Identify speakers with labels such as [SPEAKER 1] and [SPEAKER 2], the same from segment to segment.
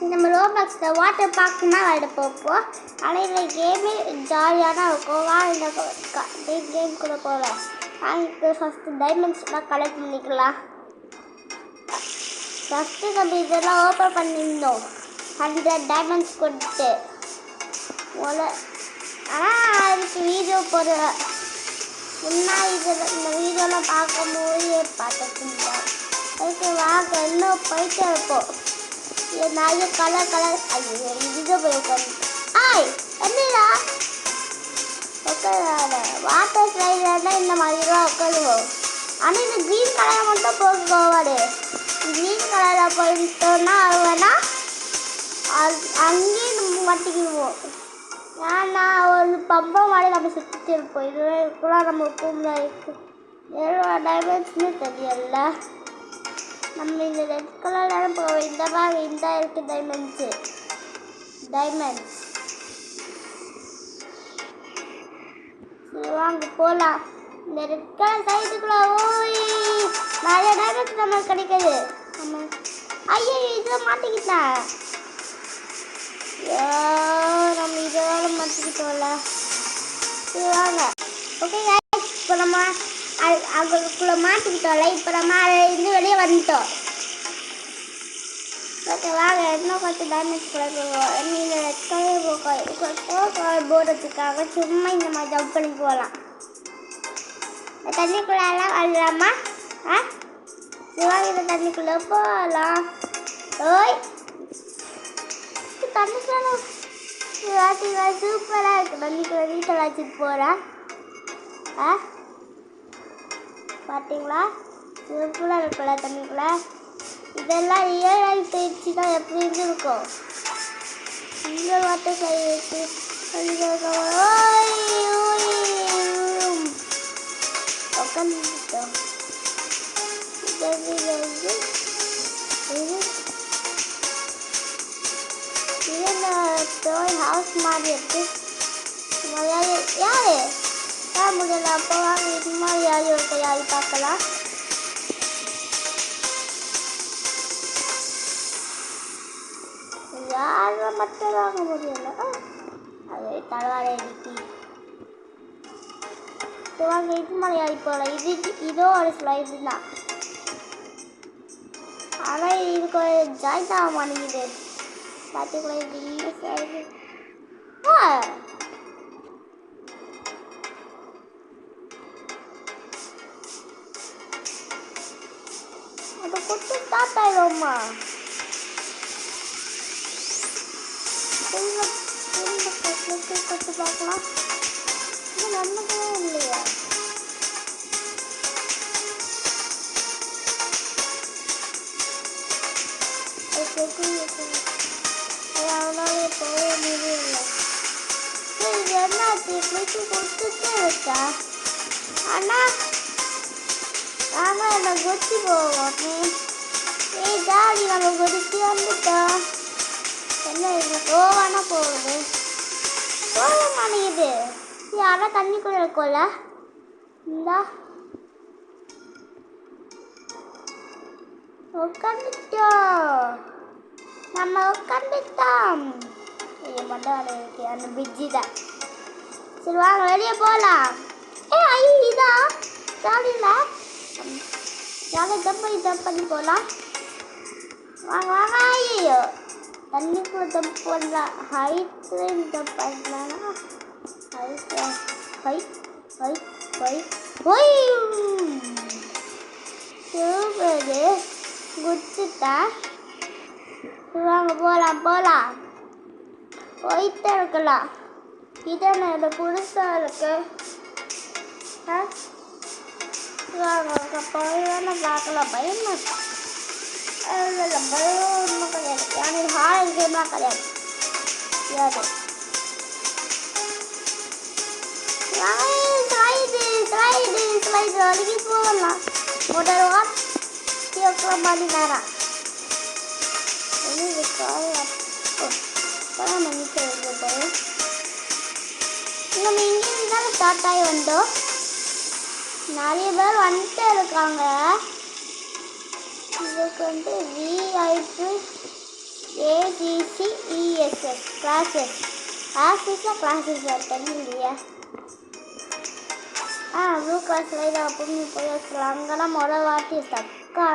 [SPEAKER 1] நம்ம ரோபாக்ஸில் water park தான் விளையாட போப்போம். ஆனால் இந்த கேமே ஜாலியாக தான் இருக்கும். இந்த கேம்குள்ளே போகலாம். அதுக்கு ஃபஸ்ட்டு டைமண்ட்ஸ்லாம் கலெக்ட் பண்ணிக்கலாம். ஃபஸ்ட்டு நம்ம இதெல்லாம் ஓப்பன் பண்ணியிருந்தோம் 100 டைமண்ட்ஸ் கொடுத்து. ஆனால் அதுக்கு வீடியோ போடுற முன்னாடி இந்த வீடியோலாம் பார்க்கும்போது பார்த்துருந்தோம். அதுக்கு வாங்க இன்னும் போயிட்டே இருப்போம். நிறைய கலர் ஐயோ இது போய் என்னடா உட்கார வாட்டர் ஸ்லைடர்னா இந்த மாதிரிலாம் உட்காருவோம். ஆனால் இந்த க்ரீன் கலரை மட்டும் போவாடு. க்ரீன் கலரில் போயிட்டோன்னா வேணா அங்கேயும் நம்ம மாட்டிக்கிடுவோம். ஏன்னா ஒரு பம்பம் மாதிரி நம்ம சுற்றிட்டு இருப்போம். இதுக்குலாம் நம்ம பூமியில் இருக்கு. எவ்வளோ டைமண்ட்ஸ்னு தெரியல. நம்ம இந்த ரெட் கலரில் போவோம். இந்த மாதிரி இந்த இருக்குது டைமண்ட்ஸ் வாங்க போகலாம். இந்த ரெட் கலர் சைடுக்குள்ள நிறைய டைமண்ட்ஸ் நம்மளுக்கு கிடைக்குது. நம்ம ஐயோ இதை மாட்டிக்கிட்டேன். நம்ம இதெல்லாம் மாட்டிக்கிட்டோம்ல. வாங்க ஓகே இப்போ நம்ம அவங்களுக்குள்ளே மாட்டிக்கிட்டோம்ல. இப்போ நம்ம இருந்து வெளியே வந்துட்டோம். ஓகே வாங்க இன்னும் கொஞ்சம் டைமண்ட்ஸ் கூட போவோம். நீங்கள் போர்டு வச்சுருக்காங்க. சும்மா இந்த மாதிரி ஜம்ப் பண்ணி போகலாம். தண்ணிக்குள்ளெல்லாம் வரலாமா? சிவாங்க தண்ணிக்குள்ளே போகலாம். ஓய் தண்ணிக்குள்ள சூப்பராக இருக்குது. தண்ணிக்குள்ளே வீட்டில் வச்சுட்டு போகிறேன். பார்த்தீங்களா சூப்பராக இருக்குல்ல தண்ணிக்குள்ளே. இதெல்லாம் ரியல் லைஃப் போயிடுச்சு தான் எப்படி இருக்கும். இந்த வாட்டர் சைடு வச்சு உட்காந்துட்டோம். ஹவுஸ் மாதிரி இருக்கு. யாரு முடியல. அப்போ வாங்க இது மாதிரி யாரு பார்க்கலாம். யாரும் மட்டும் வாங்க முடியல. அது தலைவாழை இருக்கு. வாங்க இது மாதிரி யாரி போகல. இதோ ஒரு ஸ்லைடு தான். ஆனால் இதுக்கு ஒரு ஜாயின் ஆக மாட்டேங்குது. பார்த்துக்கூட இந்த சைடு அதை கொட்டு ஸ்டார்ட் ஆகிடும்மா. கொட்டு பார்க்கலாம். இது நன்மைக்கே இல்லையா? அதனாலே போக முடியல. இது என்னாச்சு இப்படி கொடுத்துட்டே இருக்கா? ஆனால் நாங்கள் என்ன கொத்தி போவோம். ஜாலி நம்ம கொதிச்சு வந்துட்டோம். என்ன இது கோவானா போகுது. போக மாட்டேங்குது. யாரும் தண்ணிக்குள்ளே இருக்கும்ல. இந்தா உட்காந்துட்டோம். நம்ம உட்காந்துட்டோம். இது மட்டும் இருக்கு அந்த பிரிட்ஜி தான். சரி வாங்க வெளியே போகலாம். இதா ஜாலியில் ஜம்ப் பண்ணி போகலாம். வாங்க வாங்க. ஐயோ தண்ணிக்குள்ள ஜம்ப் பண்ணலாம். ஹைட்லேயும் ஜம்ப் பண்ணலாம். சூப்பரு குடிச்சுட்டா. வாங்க போகலாம். போயிட்டே இருக்கலாம். இதான் என்னோட புதுசாக இருக்கு. வாங்க போய் பார்க்கலாம். பயமா ஒன்றும் கிடையாது. எனக்கு ஹாரர் கேம்லாம் கிடையாது. ஸ்லைடு வரைக்கும் போகலாம். ஒரு வாட்டி மணி நேரம் நம்ம இங்கேருந்து தானே ஸ்டார்ட் ஆகி வந்தோம். நிறைய பேர் வந்துட்டு இருக்காங்க. இதுக்கு வந்து விஐபி AGCESS கிளாஸஸ். கிளாஸஸ் தெரியலையே. ப்ளூ கிளாஸில் இதை அப்படி போய் வச்சுக்கலாம். அங்கெல்லாம் மொதல் வாட்டி தக்கா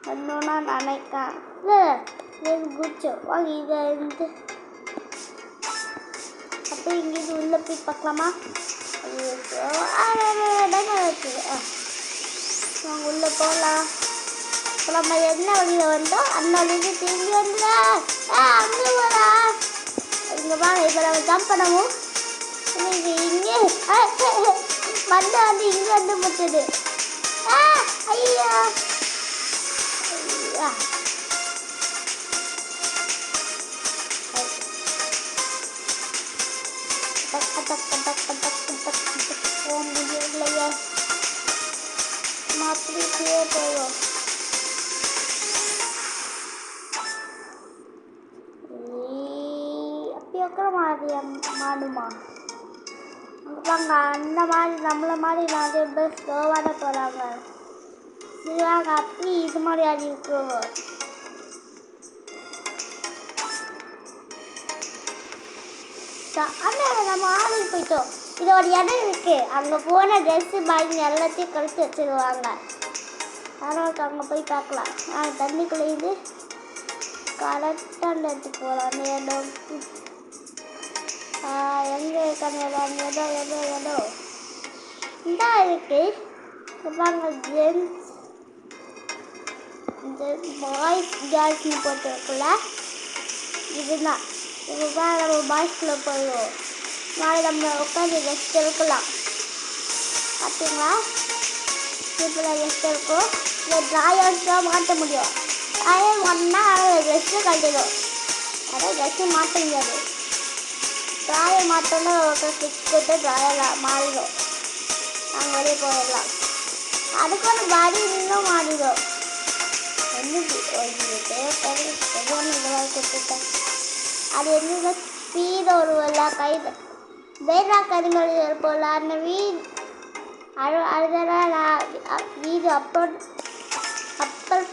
[SPEAKER 1] பண்ணோன்னா நினைக்கேன். இல்லை குச்சோ வாங்க இதை இருந்து அப்போ இங்கேருந்து உள்ளே போய் பார்க்கலாமா? இருக்குது. நாங்கள் உள்ளே போகலாம். இப்போ நம்ம என்ன வழியில் வந்தோம் அந்த வழியில திரும்பி வந்துடா. அங்கே போடா. இங்கே வாங்க. இப்போ நம்ம ஜம்ப் பண்ணவும் இங்கே மண்டை வந்து இங்கே வந்து முட்டுது. ஐயா போக முடியலையே. அப்படியே போவோம். அப்படி உக்கிற மாதிரி மாடுமா அங்கே பாங்க. அந்த மாதிரி நம்மளை மாதிரி நிறைய பேர் ஸ்லோவாக தான் போகிறாங்க. சிவாங்க அப்படி இது மாதிரி ஆடி இருக்கிறோம். ஆனால் நம்ம ஆளுக்கு போயிட்டோம். இது ஒரு இடம் இருக்குது. அங்கே போன ட்ரெஸ்ஸு பேக் எல்லாத்தையும் கழித்து வச்சுருவாங்க. அதனால் அங்கே போய் பார்க்கலாம். தண்ணிக்குள்ளே இது கரெக்டாக அந்த இடத்துக்கு போகலாம். அந்த இடம் எங்கே இருக்காங்க? இடம் இந்த இருக்குது பாருங்க. பாய்ஸ் கேர்ள்ஸ்னு போட்டுருக்குல்ல இதுதான். இதுதான் நம்ம பாய்ஸ்குள்ளே போயிடுவோம். நாளை நம்ம உட்காந்து ரெஸ்ட் எடுக்கலாம். பார்த்தீங்களா? சூப்பராக ரெஸ்ட் இருக்கும். இந்த ட்ராயர்ஸ் தான் மாட்ட முடியும். ட்ராயர் மாட்டினா ரெஸ்ட்டு கட்டிடும். அதான் ட்ரெஸ்ஸு மாட்ட முடியாது. ட்ராயர் மாட்டோன்னா ஸ்டிச் போட்டு ட்ராயர் மாறிடும். நாங்கள் வெளியே போயிடலாம். அதுக்கு ஒரு பாடி இன்னும் மாறிடும். கொடுத்துட்டேன். அது என்ன ஸ்பீடு வருவல கையில் வேறா கனிமொழி இருப்போம்ல அந்த அதெல்லாம் நான் வீடியோ அப்லோட்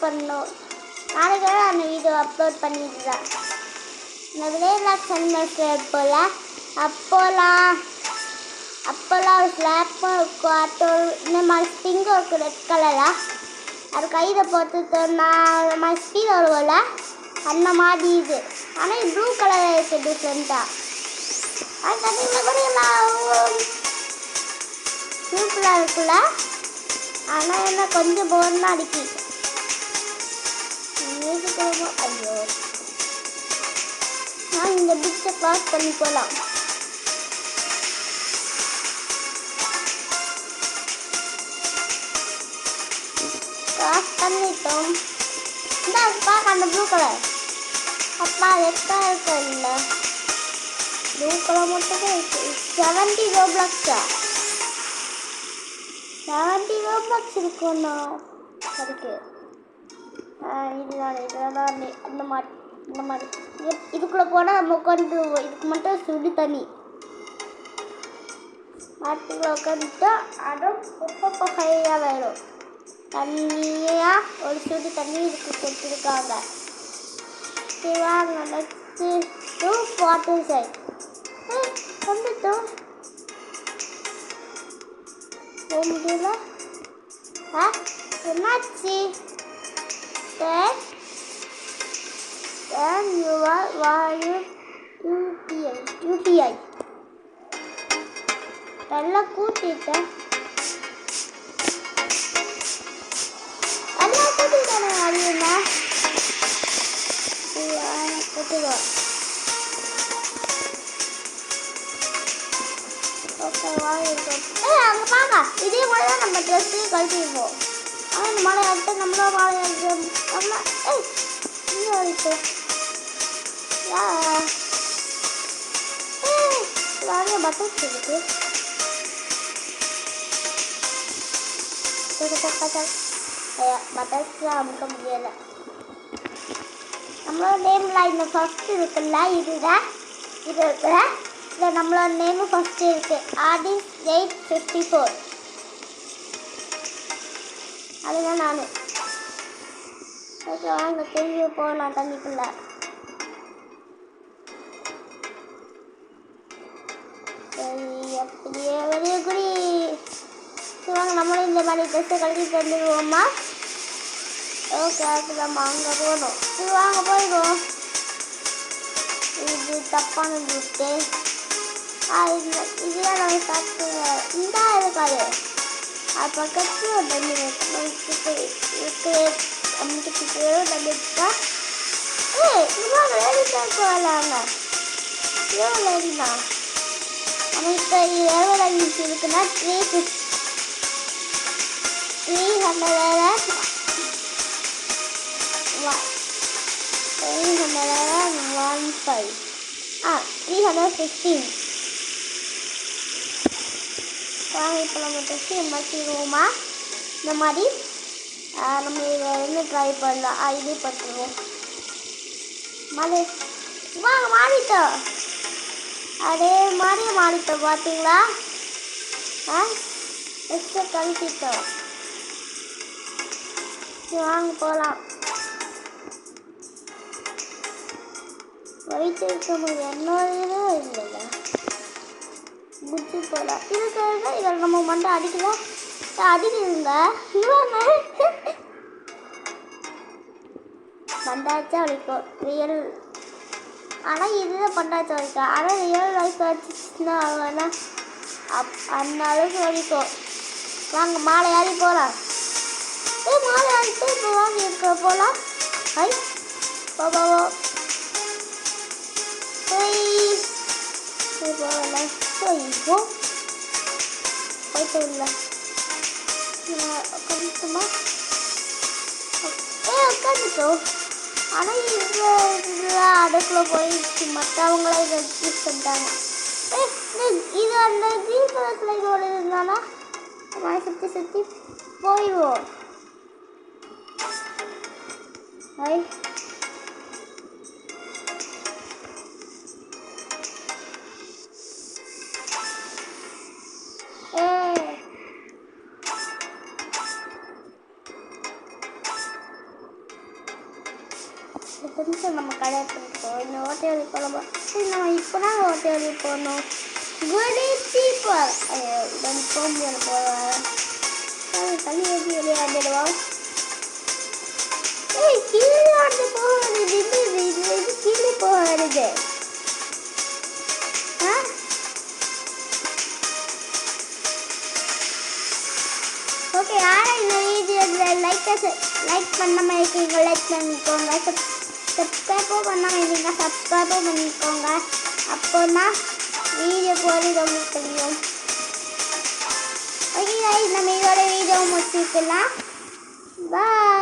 [SPEAKER 1] பண்ணோம். நாளைக்கு அந்த வீடியோ அப்லோட் பண்ணிடுறேன். இந்த வேறா கனிமொழி இருப்போம்ல அப்போல்லாம் ஸ்லாப்பாக இருக்கும். ஆட்டோ இந்த மாதிரி ஸ்டிங்கும் இருக்கும் ரெட் கலராக. அது கையில் போட்டுட்டோன்னா அந்த மாதிரி ஸ்பீடு வருவோம்ல அந்த மாதிரி இது. ஆனால் இது ப்ளூ கலராக இருக்குது டிஃப்ரெண்ட்டாக. அது கட்டிங்கில் கூட எல்லாம் சூப்பராக இருக்குல்ல. ஆனால் என்ன கொஞ்சம் போர்னா அடிக்கி ஐயோ. நான் இந்த பிச்சை க்ளாஸ் பண்ணி போகலாம். க்ளாஸ் பண்ணிட்டோம். இந்த பார்க்க அந்த ப்ளூ கலர் அப்பா ரெட்டாக இருக்க இல்லை ப்ளூ கலர் மட்டும்தான் இருக்குது. 70 ரோப்ளாக்ஸா 70 ரோப்ளாக்ஸ் இருக்கும்ண்ணா. அதுக்கு இதுதான் இந்த மாதிரி இதுக்குள்ளே போனால் நம்ம உட்காந்துருவோம். இதுக்கு மட்டும் சுடு தண்ணி மாட்டுக்குள்ளே உட்காந்துட்டா அதுவும் உப்பப்போ ஹையாக வேணும். தண்ணியாக ஒரு சுடு தண்ணி இதுக்கு கொடுத்துருக்காங்க. வாங்க நெக்ஸ்ட்டு வாட்டர் சைட் வந்துட்டோம். போக முடியல. என்னாச்சு? UPI எல்லாம் கூட்டிட்டேன். எல்லாம் கூட்டிட்டானே. அது என்ன கூட்டிடுவோம். ஓகே வாங்கிருக்கோம். அங்கே பாங்க இதே மாதிரி தான் நம்ம ட்ரெஸ்ஸையும் கழட்டிடுவோம். ஆனால் இந்த மழை எடுத்து நம்மளும் மழை எடுத்து நம்ம இன்னும் வரைக்கும் நிறைய பட்டன்ஸ் இருக்கு. பட்டன்ஸ்லாம் அமுக்க முடியலை. நம்மளோட நேமில் இந்த ஃபஸ்ட்டு இருக்குல்ல இதுதான் இது இருக்குல்ல இதில் நம்மளோட நேமு ஃபஸ்ட்டு இருக்குது. ஆர்டிஸ் 854 அதுதான் நான். ஓகே வாங்க திரும்பி போகலாம் தண்ணிக்குள்ளே. வெளியே குடி. வாங்க நம்மளும் இந்த மாதிரி ட்ரெஸ்ஸை கழிச்சு வந்துடுவோம்மா. ஓகே, அது நம்ம அங்கே போகணும். சரி வாங்க போயிடுவோம். இது தப்பான ரூட்டு. இதுதான் நம்ம சாப்பிட்டு இந்த இருக்காது. அது பக்கத்தில் ஒரு தண்ணி இருக்கு. அம்மிட்டு தண்ணி இருக்கா? இவாங்க லேடிஸ் வரலாங்க. எவ்வளோ லேடி தான் நம்ம இப்போ எவ்வளோ லேடிஸ் இருக்குன்னா 300 315. வாங்க இப்போ நம்ம ட்ரெஸ்ஸை மாற்றிடுவோமா? இந்த மாதிரி நம்ம இதை என்ன ட்ரை பண்ணலாம். இதே பண்ணிடுவோம். மலை வாங்க மாறிட்டோம். அதே மாதிரி மாறிட்டோம் பார்த்தீங்களா? ட்ரெஸ்ஸை கழிச்சிட்டோம். வாங்க போகலாம். வயிற்று இருக்கும்போது என்னோட இல்லைல்ல புத்தி போகலாம். இதுக்காக இதில் நம்ம மண்டை அடிக்கலாம். அடிக்குதுங்க பண்டாச்சா வலிக்கும் ரியல். ஆனால் இதுதான் பண்டாச்சா வலிக்கும். ஆனால் ரியல் லைஃப் வச்சுன்னா ஆகும்னா அந்த அளவுக்கு வலிக்கும். வாங்க மாலை ஏறி போகலாம். மாலை ஏறிட்டு இப்போ வாங்க இருக்க போகலாம். பாபா போயிட்டு இல்லை உட்காந்துட்டுமா? உட்காந்துட்டோம். ஆனால் இதில் அடுப்பில் போயிடுச்சு. மற்றவங்கள இதை யூஸ் பண்ணிட்டாங்க. இது அந்த ஜீன் கலர்ஸில் இதோட இருந்தானா நம்ம சுற்றி சுற்றி போயிடுவோம். கொஞ்சம் நம்ம கடை போயிருக்கோம். இந்த ஹோட்டலுக்கு போகலாம். சரி நம்ம இப்போ தான் ஹோட்டலுக்கு போகணும். குடி சீப்பர் போக முடியாது. போவேன் தண்ணி ஊற்றி வெளியே வந்துடுவோம். கீழே வந்து போக வருது. இது கீழே போக வருது. ஓகே, யாரும் இந்த வீடியோவில் லைக் பண்ணாமல் இருக்கீங்க லைக் பண்ணிக்கோங்க. சப்ஸ்கிரைபும் பண்ணாமல் இருக்கீங்க சப்ஸ்கிரைபும் பண்ணிக்கோங்க. அப்போ தான் வீடியோ போகிறது உங்களுக்கு தெரியும். ஓகே, நம்ம இதோட வீடியோ முடிச்சுக்கலாம். பாய்.